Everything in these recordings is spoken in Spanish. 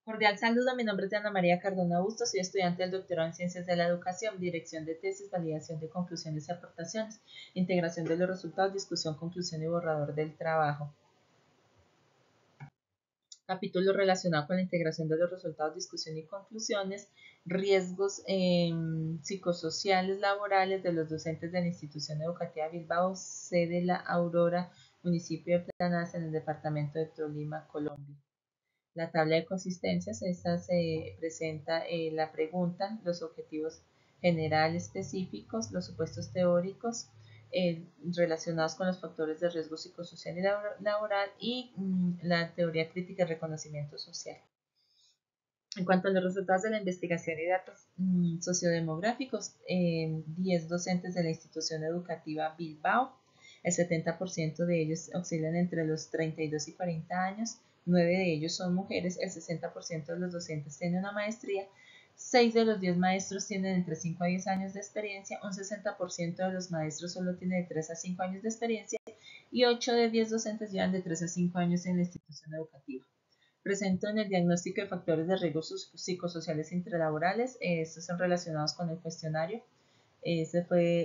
Cordial saludo, mi nombre es Ana María Cardona Bustos, soy estudiante del doctorado en Ciencias de la Educación, dirección de tesis, validación de conclusiones y aportaciones, integración de los resultados, discusión, conclusión y borrador del trabajo. Capítulo relacionado con la integración de los resultados, discusión y conclusiones, riesgos psicosociales laborales de los docentes de la institución educativa Bilbao, sede La Aurora, municipio de Planas, en el departamento de Tolima, Colombia. La tabla de consistencias, esta se presenta la pregunta, los objetivos generales específicos, los supuestos teóricos relacionados con los factores de riesgo psicosocial y laboral y la teoría crítica y reconocimiento social. En cuanto a los resultados de la investigación y datos sociodemográficos, 10 docentes de la institución educativa Bilbao, el 70% de ellos oscilan entre los 32 y 40 años, 9 de ellos son mujeres, el 60% de los docentes tienen una maestría, 6 de los 10 maestros tienen entre 5 a 10 años de experiencia, un 60% de los maestros solo tiene de 3 a 5 años de experiencia y 8 de 10 docentes llevan de 3 a 5 años en la institución educativa. Presento en el diagnóstico de factores de riesgo psicosociales intralaborales. Estos son relacionados con el cuestionario. Ese fue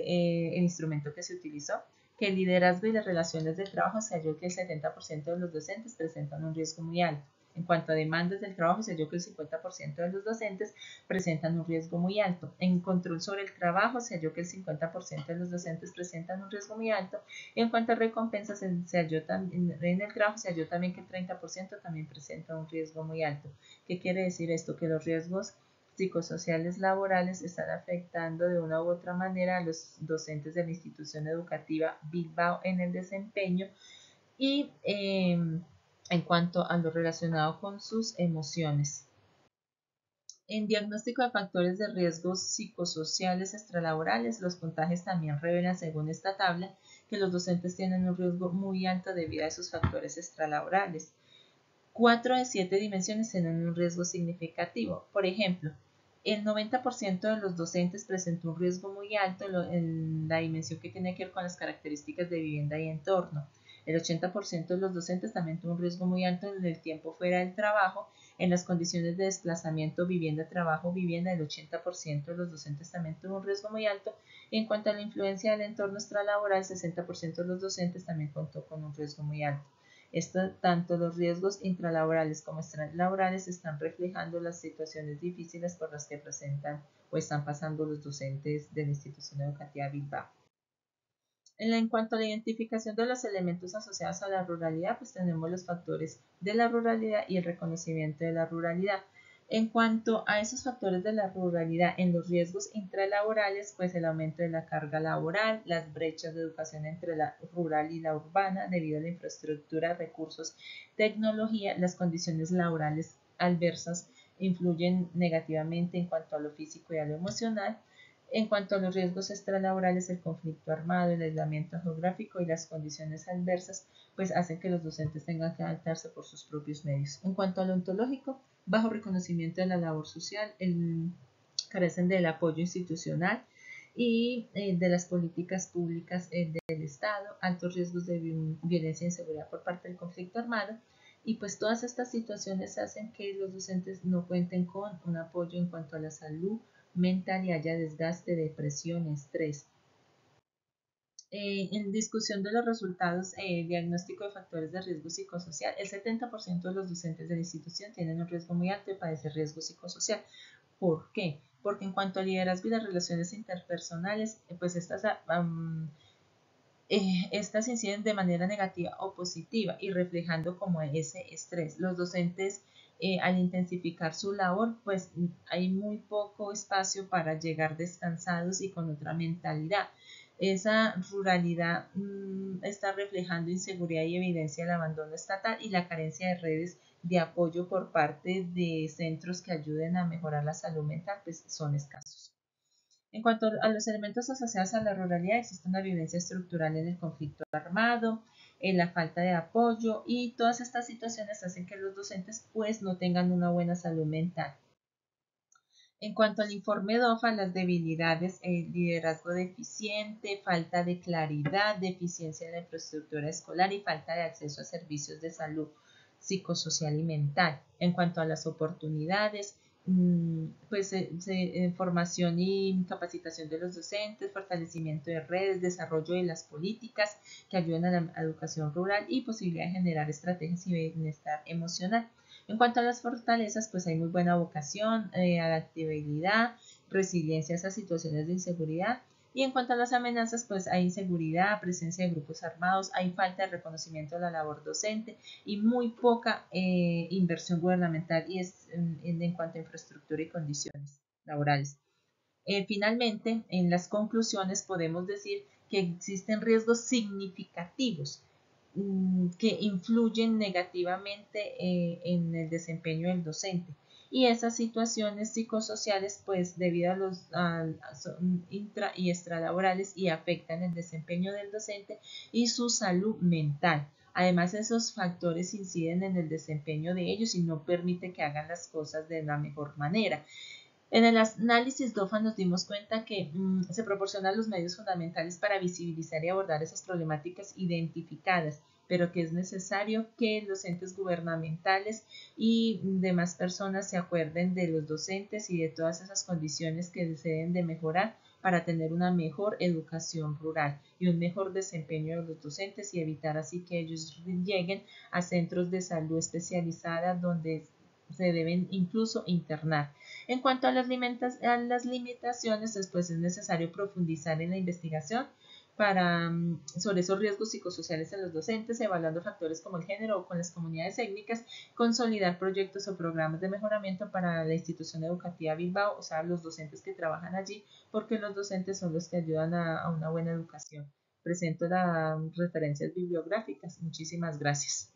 el instrumento que se utilizó. Que el liderazgo y las relaciones de trabajo se halló que el 70% de los docentes presentan un riesgo muy alto. En cuanto a demandas del trabajo, se halló que el 50% de los docentes presentan un riesgo muy alto. En control sobre el trabajo, se halló que el 50% de los docentes presentan un riesgo muy alto. Y en cuanto a recompensas, se halló también, en el trabajo se halló también que el 30% también presenta un riesgo muy alto. ¿Qué quiere decir esto? Que los riesgos psicosociales laborales están afectando de una u otra manera a los docentes de la institución educativa Bilbao en el desempeño y en cuanto a lo relacionado con sus emociones. En diagnóstico de factores de riesgos psicosociales extralaborales, los puntajes también revelan, según esta tabla, que los docentes tienen un riesgo muy alto debido a esos factores extralaborales. 4 de 7 dimensiones tienen un riesgo significativo. Por ejemplo, el 90% de los docentes presentó un riesgo muy alto en la dimensión que tiene que ver con las características de vivienda y entorno. El 80% de los docentes también tuvo un riesgo muy alto en el tiempo fuera del trabajo, en las condiciones de desplazamiento, vivienda, trabajo, vivienda. El 80% de los docentes también tuvo un riesgo muy alto. En cuanto a la influencia del entorno extralaboral, el 60% de los docentes también contó con un riesgo muy alto. Tanto los riesgos intralaborales como extralaborales están reflejando las situaciones difíciles por las que presentan o están pasando los docentes de la institución educativa Bilbao. En cuanto a la identificación de los elementos asociados a la ruralidad, pues tenemos los factores de la ruralidad y el reconocimiento de la ruralidad. En cuanto a esos factores de la ruralidad en los riesgos intralaborales, pues el aumento de la carga laboral, las brechas de educación entre la rural y la urbana debido a la infraestructura, recursos, tecnología, las condiciones laborales adversas influyen negativamente en cuanto a lo físico y a lo emocional. En cuanto a los riesgos extralaborales, el conflicto armado, el aislamiento geográfico y las condiciones adversas, pues hacen que los docentes tengan que adaptarse por sus propios medios. En cuanto a lo ontológico, bajo reconocimiento de la labor social, carecen del apoyo institucional y de las políticas públicas del Estado, altos riesgos de violencia e inseguridad por parte del conflicto armado, y pues todas estas situaciones hacen que los docentes no cuenten con un apoyo en cuanto a la salud mental y haya desgaste, depresión, estrés. En discusión de los resultados, diagnóstico de factores de riesgo psicosocial, el 70% de los docentes de la institución tienen un riesgo muy alto de padecer riesgo psicosocial. ¿Por qué? Porque en cuanto a liderazgo y las relaciones interpersonales, pues estas inciden de manera negativa o positiva y reflejando como ese estrés. Los docentes al intensificar su labor, pues hay muy poco espacio para llegar descansados y con otra mentalidad. Esa ruralidad está reflejando inseguridad y evidencia del abandono estatal y la carencia de redes de apoyo por parte de centros que ayuden a mejorar la salud mental, pues son escasos. En cuanto a los elementos asociados a la ruralidad, existe una violencia estructural en el conflicto armado, en la falta de apoyo y todas estas situaciones hacen que los docentes pues no tengan una buena salud mental. En cuanto al informe DOFA, las debilidades, el liderazgo deficiente, falta de claridad, deficiencia en la infraestructura escolar y falta de acceso a servicios de salud psicosocial y mental. En cuanto a las oportunidades, pues formación y capacitación de los docentes, fortalecimiento de redes, desarrollo de las políticas que ayuden a la educación rural y posibilidad de generar estrategias y bienestar emocional. En cuanto a las fortalezas, pues hay muy buena vocación, adaptabilidad, resiliencia a esas situaciones de inseguridad. Y en cuanto a las amenazas, pues hay inseguridad, presencia de grupos armados, hay falta de reconocimiento de la labor docente y muy poca inversión gubernamental y en cuanto a infraestructura y condiciones laborales. Finalmente, en las conclusiones podemos decir que existen riesgos significativos que influyen negativamente en el desempeño del docente. Y esas situaciones psicosociales, pues debido a los son intra y extralaborales y afectan el desempeño del docente y su salud mental. Además, esos factores inciden en el desempeño de ellos y no permiten que hagan las cosas de la mejor manera. En el análisis DOFA nos dimos cuenta que se proporcionan los medios fundamentales para visibilizar y abordar esas problemáticas identificadas, pero que es necesario que los entes gubernamentales y demás personas se acuerden de los docentes y de todas esas condiciones que se deben de mejorar para tener una mejor educación rural y un mejor desempeño de los docentes y evitar así que ellos lleguen a centros de salud especializada donde se deben incluso internar. En cuanto a las limitaciones, después es necesario profundizar en la investigación sobre esos riesgos psicosociales en los docentes, evaluando factores como el género o con las comunidades étnicas, consolidar proyectos o programas de mejoramiento para la institución educativa Bilbao, o sea, los docentes que trabajan allí, porque los docentes son los que ayudan a una buena educación. Presento las referencias bibliográficas. Muchísimas gracias.